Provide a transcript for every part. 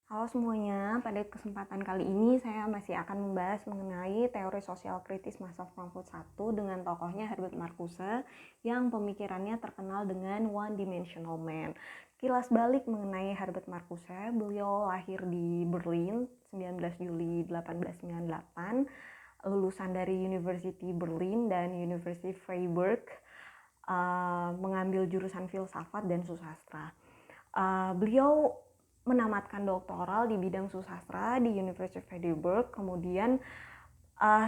Halo semuanya, pada kesempatan kali ini saya masih akan membahas mengenai teori sosial kritis masa Frankfurt 1 dengan tokohnya Herbert Marcuse yang pemikirannya terkenal dengan One Dimensional Man. Kilas balik mengenai Herbert Marcuse, beliau lahir di Berlin 19 Juli 1898, lulusan dari University Berlin dan University Freiburg, mengambil jurusan filsafat dan susastra. Beliau menamatkan doktoral di bidang susastra di University of Heidelberg. Kemudian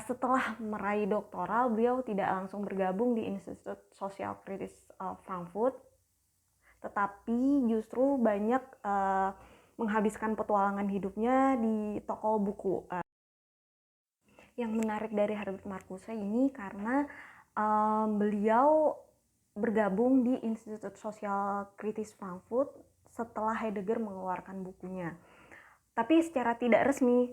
setelah meraih doktoral, beliau tidak langsung bergabung di Institut Sosial Kritis Frankfurt, tetapi justru banyak menghabiskan petualangan hidupnya di toko buku. Yang menarik dari Herbert Marcuse ini karena beliau bergabung di Institut Sosial Kritis Frankfurt setelah Heidegger mengeluarkan bukunya. Tapi secara tidak resmi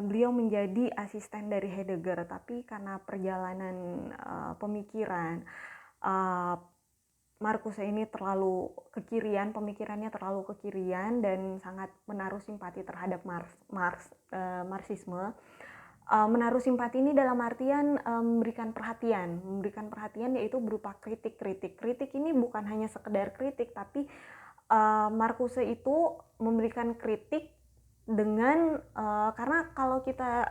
beliau menjadi asisten dari Heidegger, tapi karena perjalanan pemikiran Marcuse ini terlalu kekirian, pemikirannya terlalu kekirian dan sangat menaruh simpati terhadap Marxisme. Menaruh simpati ini dalam artian memberikan perhatian yaitu berupa kritik. Kritik ini bukan hanya sekedar kritik, tapi Marcuse itu memberikan kritik dengan karena kalau kita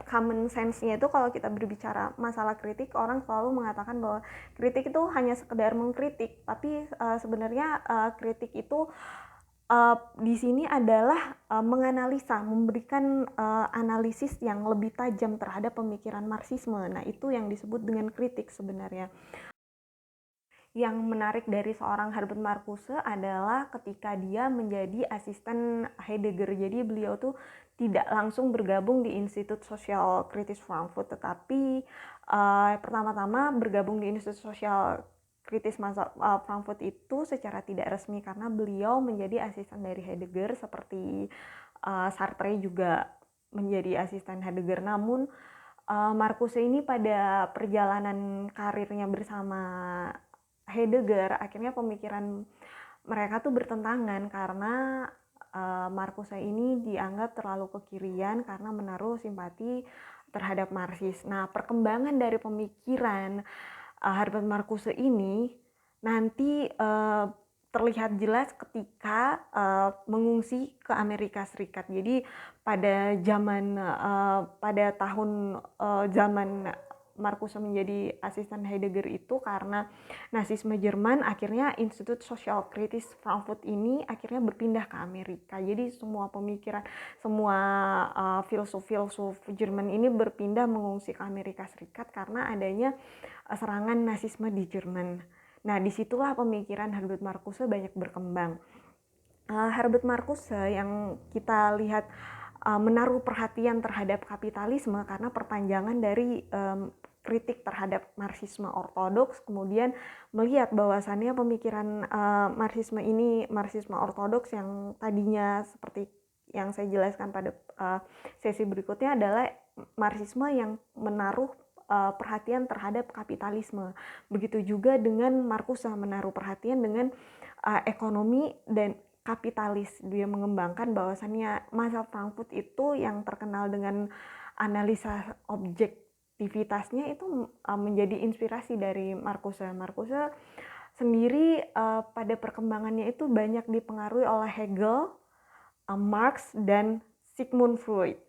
common sense-nya itu kalau kita berbicara masalah kritik, orang selalu mengatakan bahwa kritik itu hanya sekedar mengkritik, tapi sebenarnya kritik itu di sini adalah menganalisa, memberikan analisis yang lebih tajam terhadap pemikiran Marxisme. Nah, itu yang disebut dengan kritik sebenarnya. Yang menarik dari seorang Herbert Marcuse adalah ketika dia menjadi asisten Heidegger. Jadi beliau tuh tidak langsung bergabung di Institut Sosial Kritis Frankfurt, tetapi pertama-tama bergabung di Institut Sosial Kritis masa Frankfurt itu secara tidak resmi karena beliau menjadi asisten dari Heidegger, seperti Sartre juga menjadi asisten Heidegger. Namun Marcuse ini pada perjalanan karirnya bersama Heidegger, akhirnya pemikiran mereka tuh bertentangan karena Marcuse ini dianggap terlalu kekirian karena menaruh simpati terhadap Marxis. Nah, perkembangan dari pemikiran Herbert Marcuse ini nanti terlihat jelas ketika mengungsi ke Amerika Serikat. Jadi pada zaman Marcuse menjadi asisten Heidegger itu karena Nazisme Jerman, akhirnya Institut Sosial Kritis Frankfurt ini akhirnya berpindah ke Amerika. Jadi semua pemikiran, semua filsuf-filsuf Jerman ini berpindah mengungsi ke Amerika Serikat karena adanya serangan Nazisme di Jerman. Nah, disitulah pemikiran Herbert Marcuse banyak berkembang. Herbert Marcuse yang kita lihat menaruh perhatian terhadap kapitalisme karena perpanjangan dari kritik terhadap Marxisme ortodoks, kemudian melihat bahwasannya pemikiran Marxisme ortodoks yang tadinya seperti yang saya jelaskan pada sesi berikutnya adalah Marxisme yang menaruh perhatian terhadap kapitalisme. Begitu juga dengan Marcuse menaruh perhatian dengan ekonomi dan kapitalis. Dia mengembangkan bahwasannya masa Frankfurt itu yang terkenal dengan analisa objektivitasnya itu menjadi inspirasi dari Marcuse. Marcuse sendiri pada perkembangannya itu banyak dipengaruhi oleh Hegel, Marx, dan Sigmund Freud.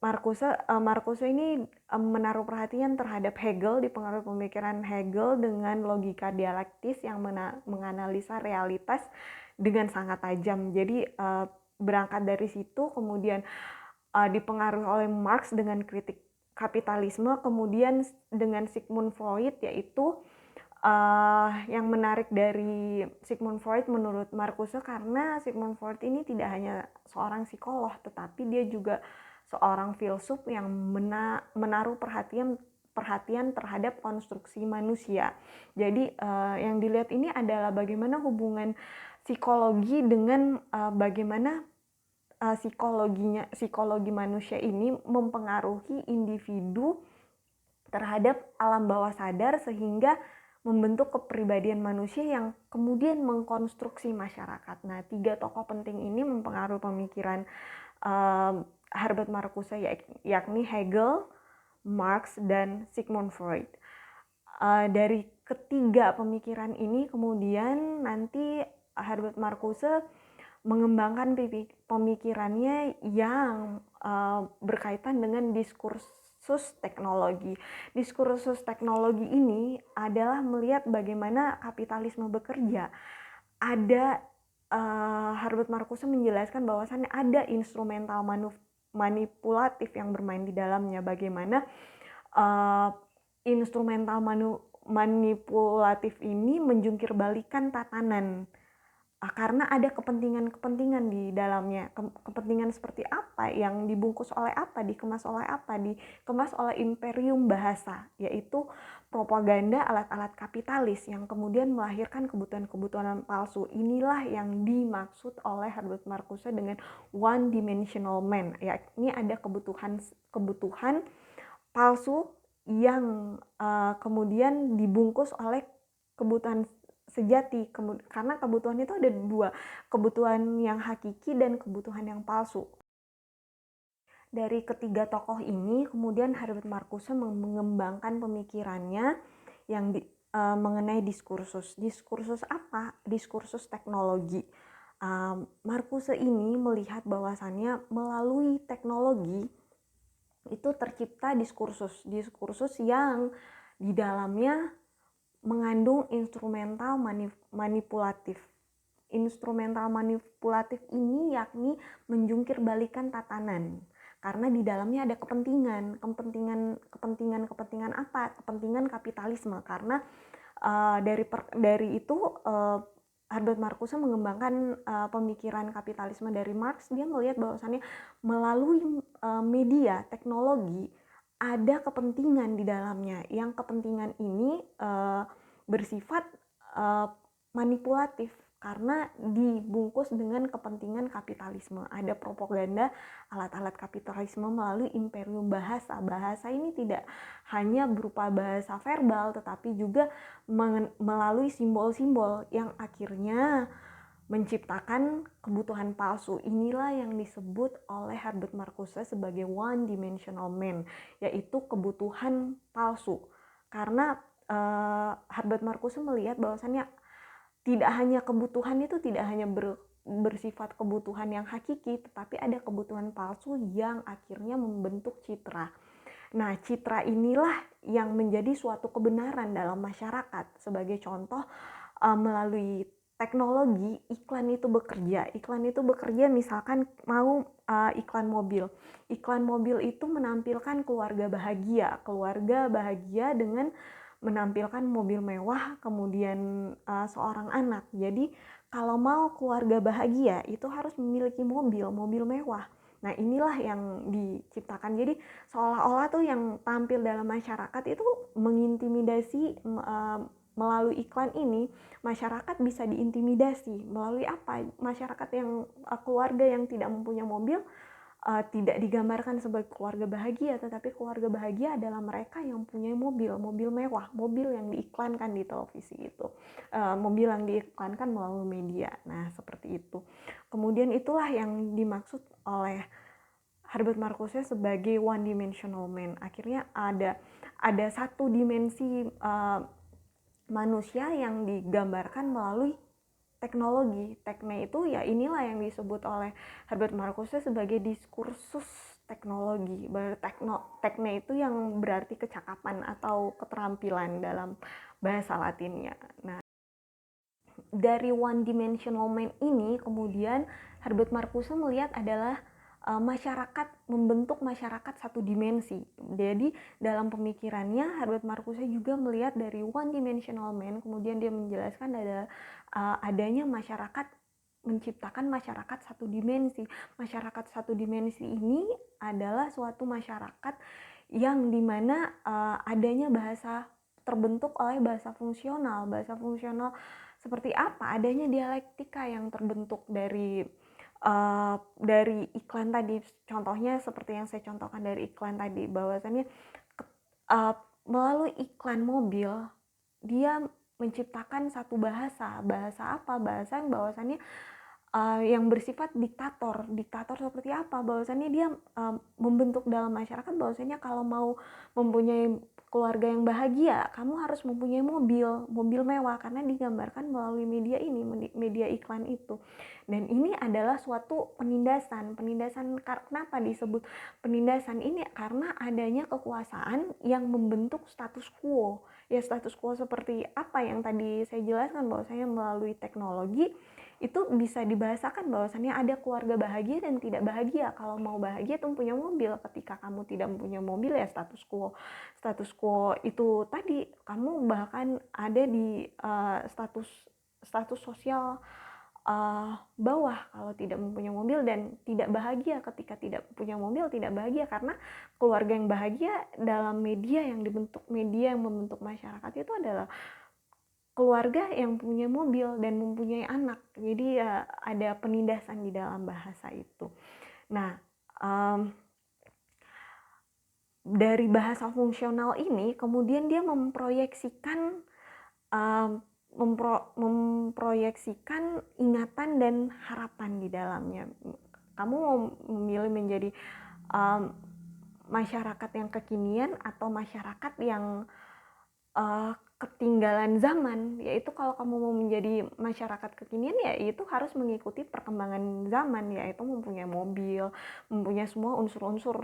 Marcuse ini menaruh perhatian terhadap Hegel, dipengaruhi pemikiran Hegel dengan logika dialektis yang menganalisa realitas dengan sangat tajam. Jadi berangkat dari situ, kemudian dipengaruhi oleh Marx dengan kritik kapitalisme, kemudian dengan Sigmund Freud, yaitu yang menarik dari Sigmund Freud menurut Marcuse karena Sigmund Freud ini tidak hanya seorang psikolog, tetapi dia juga seorang filsuf yang menaruh perhatian terhadap konstruksi manusia. Jadi yang dilihat ini adalah bagaimana hubungan psikologi dengan bagaimana psikologi manusia ini mempengaruhi individu terhadap alam bawah sadar sehingga membentuk kepribadian manusia yang kemudian mengkonstruksi masyarakat. Nah, 3 tokoh penting ini mempengaruhi pemikiran Herbert Marcuse, yakni Hegel, Marx, dan Sigmund Freud. Dari ketiga pemikiran ini kemudian nanti Herbert Marcuse mengembangkan pemikirannya yang berkaitan dengan diskursus teknologi. Diskursus teknologi ini adalah melihat bagaimana kapitalisme bekerja. Ada Herbert Marcuse menjelaskan bahwasannya ada instrumental manipulatif yang bermain di dalamnya. Bagaimana instrumental manipulatif ini menjungkir balikan tatanan karena ada kepentingan-kepentingan di dalamnya. Kepentingan seperti apa yang dibungkus oleh apa, dikemas oleh apa, dikemas oleh imperium bahasa, yaitu propaganda alat-alat kapitalis yang kemudian melahirkan kebutuhan-kebutuhan palsu. Inilah yang dimaksud oleh Herbert Marcuse dengan one dimensional man, yakni ada kebutuhan palsu yang kemudian dibungkus oleh kebutuhan sejati, karena kebutuhan itu ada dua, kebutuhan yang hakiki dan kebutuhan yang palsu. Dari ketiga tokoh ini kemudian Herbert Marcuse mengembangkan pemikirannya yang mengenai diskursus. Diskursus apa? Diskursus teknologi. Marcuse ini melihat bahwasannya melalui teknologi itu tercipta diskursus yang di dalamnya mengandung instrumental manipulatif. Instrumental manipulatif ini yakni menjungkir balikan tatanan. Karena di dalamnya ada kepentingan apa? Kepentingan kapitalisme. Karena dari itu Herbert Marcuse mengembangkan pemikiran kapitalisme dari Marx. Dia melihat bahwasannya melalui media teknologi ada kepentingan di dalamnya, yang kepentingan ini bersifat manipulatif karena dibungkus dengan kepentingan kapitalisme. Ada propaganda alat-alat kapitalisme melalui imperium bahasa. Bahasa ini tidak hanya berupa bahasa verbal, tetapi juga melalui simbol-simbol yang akhirnya menciptakan kebutuhan palsu. Inilah yang disebut oleh Herbert Marcuse sebagai one dimensional man, yaitu kebutuhan palsu. Karena Herbert Marcuse melihat bahwasannya tidak hanya kebutuhan itu tidak hanya bersifat kebutuhan yang hakiki, tetapi ada kebutuhan palsu yang akhirnya membentuk citra. Nah, citra inilah yang menjadi suatu kebenaran dalam masyarakat. Sebagai contoh, melalui teknologi, iklan itu bekerja misalkan mau iklan mobil. Iklan mobil itu menampilkan keluarga bahagia dengan menampilkan mobil mewah, kemudian seorang anak. Jadi kalau mau keluarga bahagia itu harus memiliki mobil mewah. Nah, inilah yang diciptakan. Jadi seolah-olah tuh yang tampil dalam masyarakat itu mengintimidasi. Melalui iklan ini masyarakat bisa diintimidasi. Melalui apa? Masyarakat yang keluarga yang tidak mempunyai mobil tidak digambarkan sebagai keluarga bahagia, tetapi keluarga bahagia adalah mereka yang punya mobil mewah, mobil yang diiklankan di televisi itu, mobil yang diiklankan melalui media. Nah, seperti itu. Kemudian itulah yang dimaksud oleh Herbert Marcuse sebagai one dimensional man. Akhirnya ada satu dimensi manusia yang digambarkan melalui teknologi. Tekne itu ya inilah yang disebut oleh Herbert Marcuse sebagai diskursus teknologi. Tekne itu yang berarti kecakapan atau keterampilan dalam bahasa Latinnya. Nah, dari one dimensional man ini kemudian Herbert Marcuse melihat adalah membentuk masyarakat satu dimensi. Jadi dalam pemikirannya Herbert Marcuse juga melihat dari one dimensional man, kemudian dia menjelaskan ada adanya masyarakat, menciptakan masyarakat satu dimensi. Masyarakat satu dimensi ini adalah suatu masyarakat yang dimana adanya bahasa terbentuk oleh bahasa fungsional. Bahasa fungsional seperti apa? Adanya dialektika yang terbentuk dari iklan tadi. Contohnya seperti yang saya contohkan dari iklan tadi, bahwasannya melalui iklan mobil dia menciptakan satu bahasa. Bahasa apa? Bahasa yang bahwasannya yang bersifat diktator. Diktator seperti apa? Bahwasannya dia membentuk dalam masyarakat bahwasannya kalau mau mempunyai keluarga yang bahagia, kamu harus mempunyai mobil mewah, karena digambarkan melalui media ini, media iklan itu. Dan ini adalah suatu penindasan. Kenapa disebut penindasan ini? Karena adanya kekuasaan yang membentuk status quo. Ya, status quo seperti apa yang tadi saya jelaskan, bahwasanya melalui teknologi itu bisa dibahasakan bahwasannya ada keluarga bahagia dan tidak bahagia. Kalau mau bahagia itu punya mobil, ketika kamu tidak mempunyai mobil ya status quo. Status quo itu tadi, kamu bahkan ada di status sosial bawah kalau tidak mempunyai mobil, dan tidak bahagia ketika tidak punya mobil, tidak bahagia karena keluarga yang bahagia dalam media yang membentuk masyarakat itu adalah keluarga yang punya mobil dan mempunyai anak. Jadi ya ada penindasan di dalam bahasa itu. Nah, dari bahasa fungsional ini kemudian dia memproyeksikan ingatan dan harapan di dalamnya. Kamu mau memilih menjadi masyarakat yang kekinian atau masyarakat yang ketinggalan zaman? Yaitu kalau kamu mau menjadi masyarakat kekinian, ya itu harus mengikuti perkembangan zaman, yaitu mempunyai mobil, mempunyai semua unsur-unsur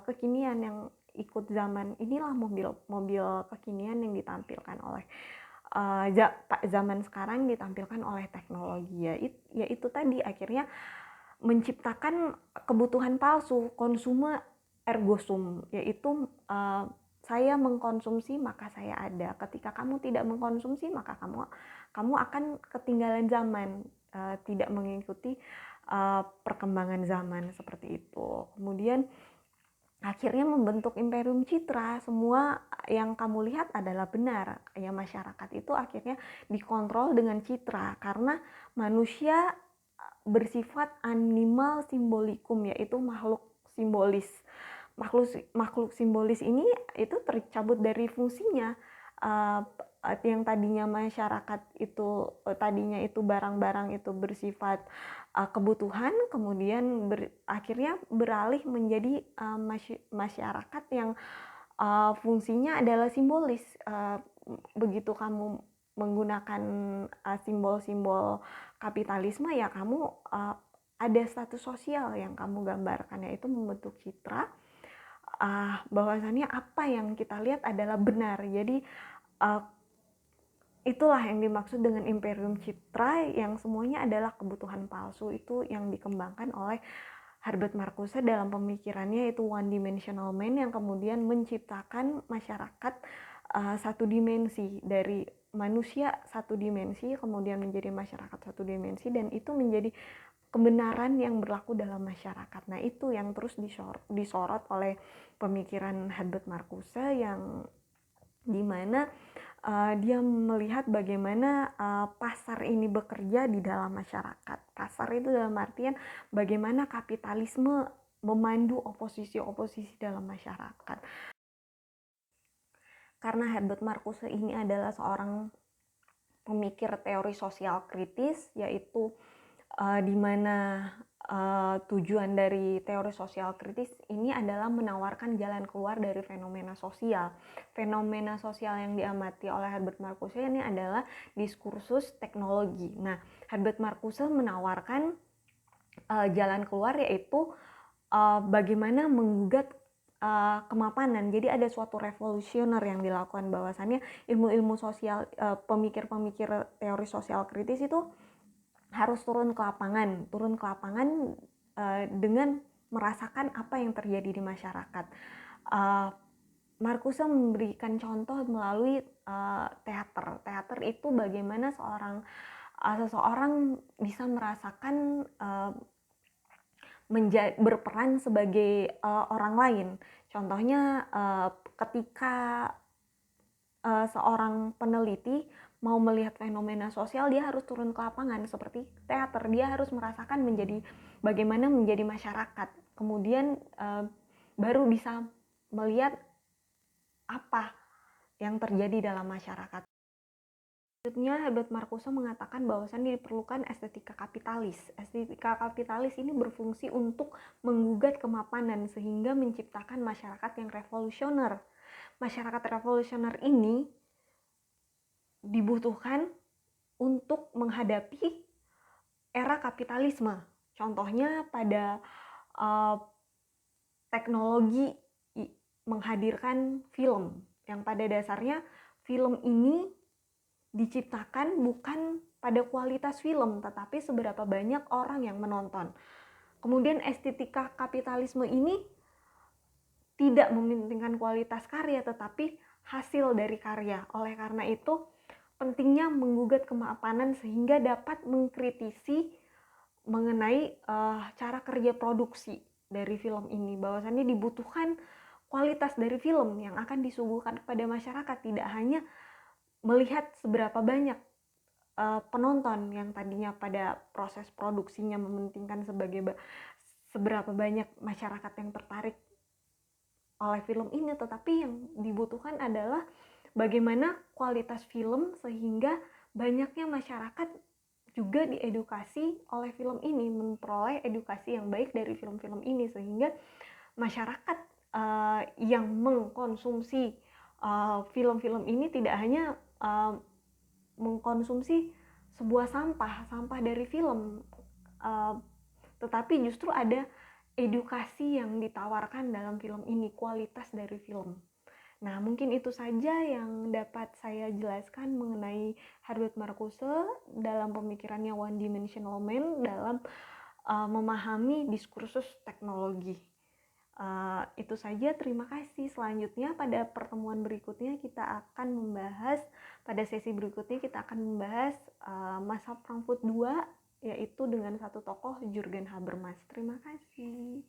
kekinian yang ikut zaman. Inilah mobil kekinian yang ditampilkan oleh zaman sekarang, ditampilkan oleh teknologi. Ya itu tadi akhirnya menciptakan kebutuhan palsu, konsume ergo sum, yaitu saya mengkonsumsi maka saya ada. Ketika kamu tidak mengkonsumsi maka kamu akan ketinggalan zaman, tidak mengikuti perkembangan zaman seperti itu. Kemudian akhirnya membentuk imperium citra. Semua yang kamu lihat adalah benar. Ya, masyarakat itu akhirnya dikontrol dengan citra, karena manusia bersifat animal simbolikum, yaitu makhluk simbolis. Makhluk simbolis ini itu tercabut dari fungsinya. Yang tadinya masyarakat itu tadinya itu barang-barang itu bersifat kebutuhan, kemudian akhirnya beralih menjadi masyarakat yang fungsinya adalah simbolis. Begitu kamu menggunakan simbol-simbol kapitalisme, ya kamu ada status sosial yang kamu gambarkan, yaitu membentuk citra bahwasannya apa yang kita lihat adalah benar. Jadi itulah yang dimaksud dengan imperium citra, yang semuanya adalah kebutuhan palsu. Itu yang dikembangkan oleh Herbert Marcuse dalam pemikirannya, itu one dimensional man, yang kemudian menciptakan masyarakat satu dimensi, dari manusia satu dimensi kemudian menjadi masyarakat satu dimensi, dan itu menjadi kebenaran yang berlaku dalam masyarakat. Nah, itu yang terus disorot oleh pemikiran Herbert Marcuse, yang dimana dia melihat bagaimana pasar ini bekerja di dalam masyarakat. Pasar itu dalam artian bagaimana kapitalisme memandu oposisi-oposisi dalam masyarakat. Karena Herbert Marcuse ini adalah seorang pemikir teori sosial kritis, yaitu di mana tujuan dari teori sosial kritis ini adalah menawarkan jalan keluar dari fenomena sosial. Fenomena sosial yang diamati oleh Herbert Marcuse ini adalah diskursus teknologi. Nah, Herbert Marcuse menawarkan jalan keluar, yaitu bagaimana menggugat kemapanan. Jadi ada suatu revolusioner yang dilakukan, bahwasannya ilmu-ilmu sosial, pemikir-pemikir teori sosial kritis itu harus turun ke lapangan dengan merasakan apa yang terjadi di masyarakat. Marcuse memberikan contoh melalui teater. Teater itu bagaimana seseorang bisa merasakan berperan sebagai orang lain. Contohnya ketika seorang peneliti mau melihat fenomena sosial, dia harus turun ke lapangan. Seperti teater, dia harus merasakan bagaimana menjadi masyarakat. Kemudian baru bisa melihat apa yang terjadi dalam masyarakat. Selanjutnya, Herbert Marcuse mengatakan bahwasannya diperlukan estetika kapitalis. Estetika kapitalis ini berfungsi untuk menggugat kemapanan sehingga menciptakan masyarakat yang revolusioner. Masyarakat revolusioner ini dibutuhkan untuk menghadapi era kapitalisme. Contohnya pada teknologi menghadirkan film, yang pada dasarnya film ini diciptakan bukan pada kualitas film, tetapi seberapa banyak orang yang menonton. Kemudian estetika kapitalisme ini tidak mementingkan kualitas karya, tetapi hasil dari karya. Oleh karena itu, pentingnya menggugat kemapanan sehingga dapat mengkritisi mengenai cara kerja produksi dari film ini. Bahwasannya dibutuhkan kualitas dari film yang akan disuguhkan kepada masyarakat, tidak hanya melihat seberapa banyak penonton yang tadinya pada proses produksinya mementingkan seberapa banyak masyarakat yang tertarik oleh film ini, tetapi yang dibutuhkan adalah bagaimana kualitas film sehingga banyaknya masyarakat juga diedukasi oleh film ini, memperoleh edukasi yang baik dari film-film ini, sehingga masyarakat yang mengkonsumsi film-film ini tidak hanya mengkonsumsi sebuah sampah dari film, tetapi justru ada edukasi yang ditawarkan dalam film ini, kualitas dari film. Nah, mungkin itu saja yang dapat saya jelaskan mengenai Herbert Marcuse dalam pemikirannya One Dimensional Man dalam memahami diskursus teknologi. Itu saja, terima kasih. Selanjutnya pada pertemuan berikutnya pada sesi berikutnya kita akan membahas masa Frankfurt II, yaitu dengan satu tokoh, Jürgen Habermas. Terima kasih.